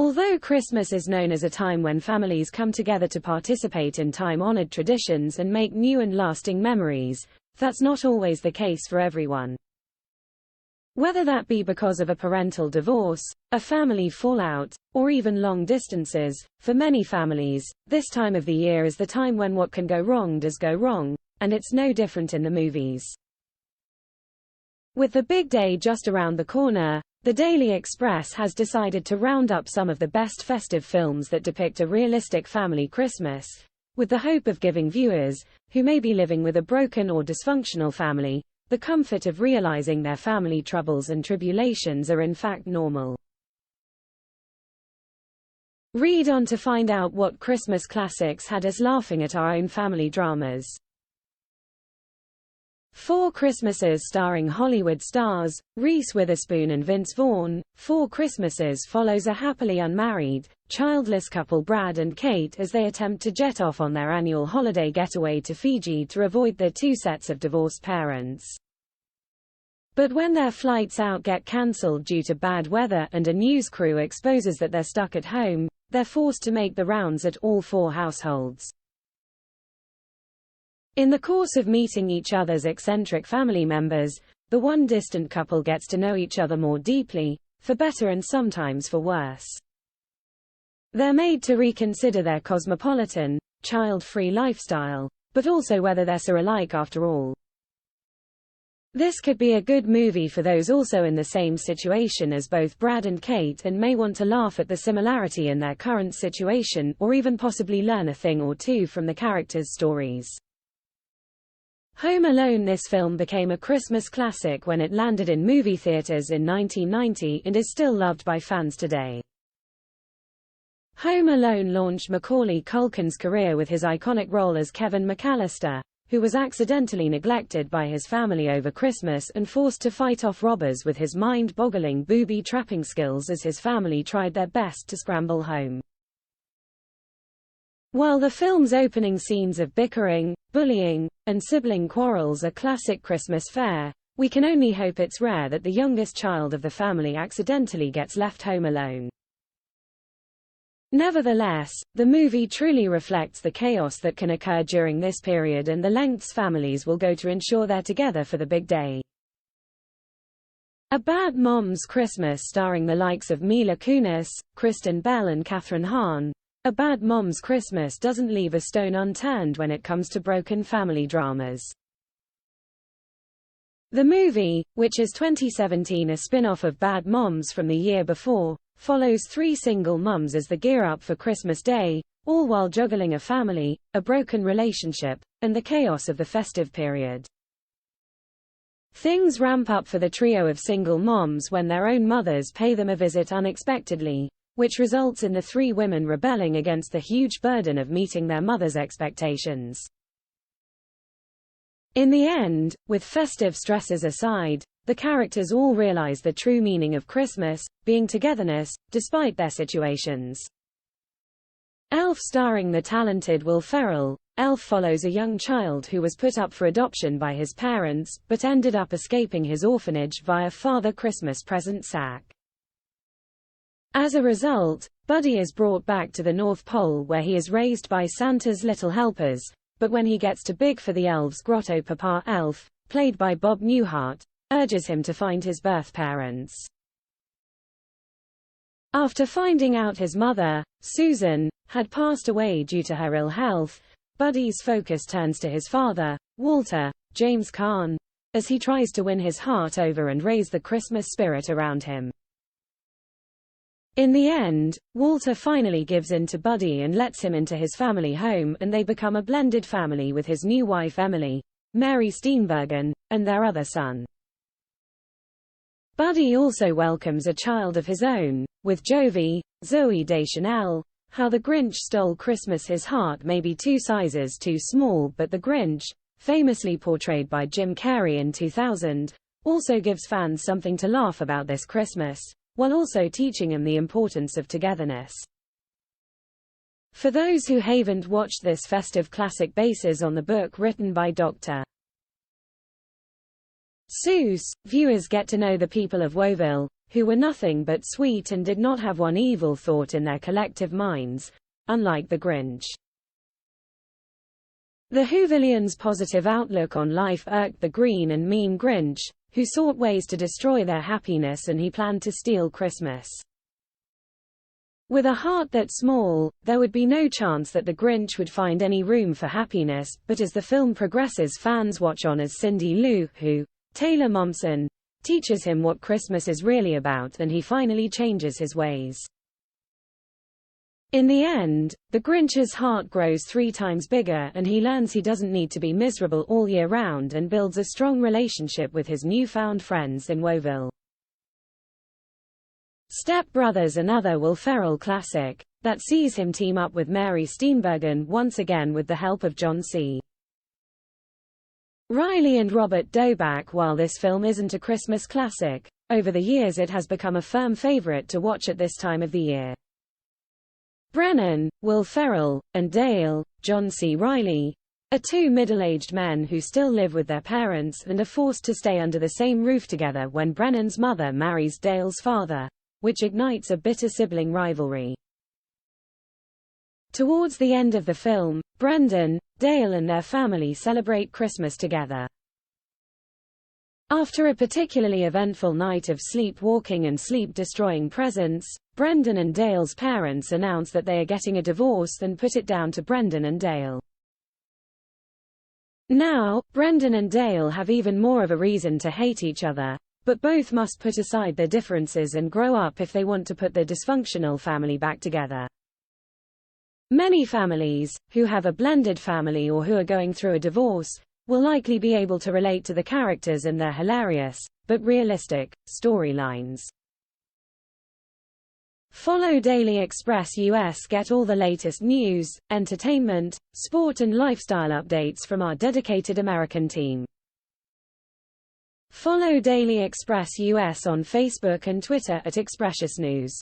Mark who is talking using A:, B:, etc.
A: Although Christmas is known as a time when families come together to participate in time-honored traditions and make new and lasting memories, that's not always the case for everyone. Whether that be because of a parental divorce, a family fallout, or even long distances, for many families, this time of the year is the time when what can go wrong does go wrong, and it's no different in the movies. With the big day just around the corner, the Daily Express has decided to round up some of the best festive films that depict a realistic family Christmas, with the hope of giving viewers, who may be living with a broken or dysfunctional family, the comfort of realizing their family troubles and tribulations are in fact normal. Read on to find out what Christmas classics had us laughing at our own family dramas. Four Christmases starring Hollywood stars, Reese Witherspoon and Vince Vaughn. Four Christmases follows a happily unmarried, childless couple Brad and Kate as they attempt to jet off on their annual holiday getaway to Fiji to avoid their two sets of divorced parents. But when their flights out get cancelled due to bad weather and a news crew exposes that they're stuck at home, they're forced to make the rounds at all four households. In the course of meeting each other's eccentric family members, the one distant couple gets to know each other more deeply, for better and sometimes for worse. They're made to reconsider their cosmopolitan, child-free lifestyle, but also whether they're so alike after all. This could be a good movie for those also in the same situation as both Brad and Kate and may want to laugh at the similarity in their current situation or even possibly learn a thing or two from the characters' stories. Home Alone. This film became a Christmas classic when it landed in movie theaters in 1990 and is still loved by fans today. Home Alone launched Macaulay Culkin's career with his iconic role as Kevin McAllister, who was accidentally neglected by his family over Christmas and forced to fight off robbers with his mind-boggling booby-trapping skills as his family tried their best to scramble home. While the film's opening scenes of bickering, bullying, and sibling quarrels are classic Christmas fare, we can only hope it's rare that the youngest child of the family accidentally gets left home alone. Nevertheless, the movie truly reflects the chaos that can occur during this period and the lengths families will go to ensure they're together for the big day. A Bad Mom's Christmas starring the likes of Mila Kunis, Kristen Bell and Kathryn Hahn. A Bad Mom's Christmas doesn't leave a stone unturned when it comes to broken family dramas. The movie, which is 2017 a spin-off of Bad Moms from the year before, follows three single mums as they gear up for Christmas Day, all while juggling a family, a broken relationship, and the chaos of the festive period. Things ramp up for the trio of single moms when their own mothers pay them a visit unexpectedly, which results in the three women rebelling against the huge burden of meeting their mother's expectations. In the end, with festive stresses aside, the characters all realize the true meaning of Christmas, being togetherness, despite their situations. Elf starring the talented Will Ferrell. Elf follows a young child who was put up for adoption by his parents, but ended up escaping his orphanage via Father Christmas present sack. As a result, Buddy is brought back to the North Pole where he is raised by Santa's little helpers, but when he gets too big for the elves' grotto, Papa Elf, played by Bob Newhart, urges him to find his birth parents. After finding out his mother, Susan, had passed away due to her ill health, Buddy's focus turns to his father, Walter, James Caan, as he tries to win his heart over and raise the Christmas spirit around him. In the end, Walter finally gives in to Buddy and lets him into his family home, and they become a blended family with his new wife Emily, Mary Steenburgen, and their other son. Buddy also welcomes a child of his own, with Jovi, Zooey Deschanel. How the Grinch Stole Christmas. His heart may be 2 sizes too small, but the Grinch, famously portrayed by Jim Carrey in 2000, also gives fans something to laugh about this Christmas, while also teaching them the importance of togetherness. For those who haven't watched this festive classic bases on the book written by Dr. Seuss, viewers get to know the people of Whoville, who were nothing but sweet and did not have one evil thought in their collective minds, unlike the Grinch. The Whovillians' positive outlook on life irked the green and mean Grinch, who sought ways to destroy their happiness, and he planned to steal Christmas. With a heart that small, there would be no chance that the Grinch would find any room for happiness, but as the film progresses, fans watch on as Cindy Lou, who, Taylor Momsen, teaches him what Christmas is really about, and he finally changes his ways. In the end, the Grinch's heart grows 3 times bigger, and he learns he doesn't need to be miserable all year round, and builds a strong relationship with his newfound friends in Whoville. Step Brothers, another Will Ferrell classic, that sees him team up with Mary Steenburgen, once again with the help of John C. Reilly and Robert Dobak. While this film isn't a Christmas classic, over the years it has become a firm favorite to watch at this time of the year. Brennan, Will Ferrell, and Dale, John C. Reilly, are 2 middle-aged men who still live with their parents and are forced to stay under the same roof together when Brennan's mother marries Dale's father, which ignites a bitter sibling rivalry. Towards the end of the film, Brendan, Dale and their family celebrate Christmas together. After a particularly eventful night of sleepwalking and sleep-destroying presents, Brendan and Dale's parents announce that they are getting a divorce and put it down to Brendan and Dale. Now, Brendan and Dale have even more of a reason to hate each other, but both must put aside their differences and grow up if they want to put their dysfunctional family back together. Many families, who have a blended family or who are going through a divorce, will likely be able to relate to the characters and their hilarious, but realistic, storylines. Follow Daily Express US. Get all the latest news, entertainment, sport and lifestyle updates from our dedicated American team. Follow Daily Express US on Facebook and Twitter at Expressus News.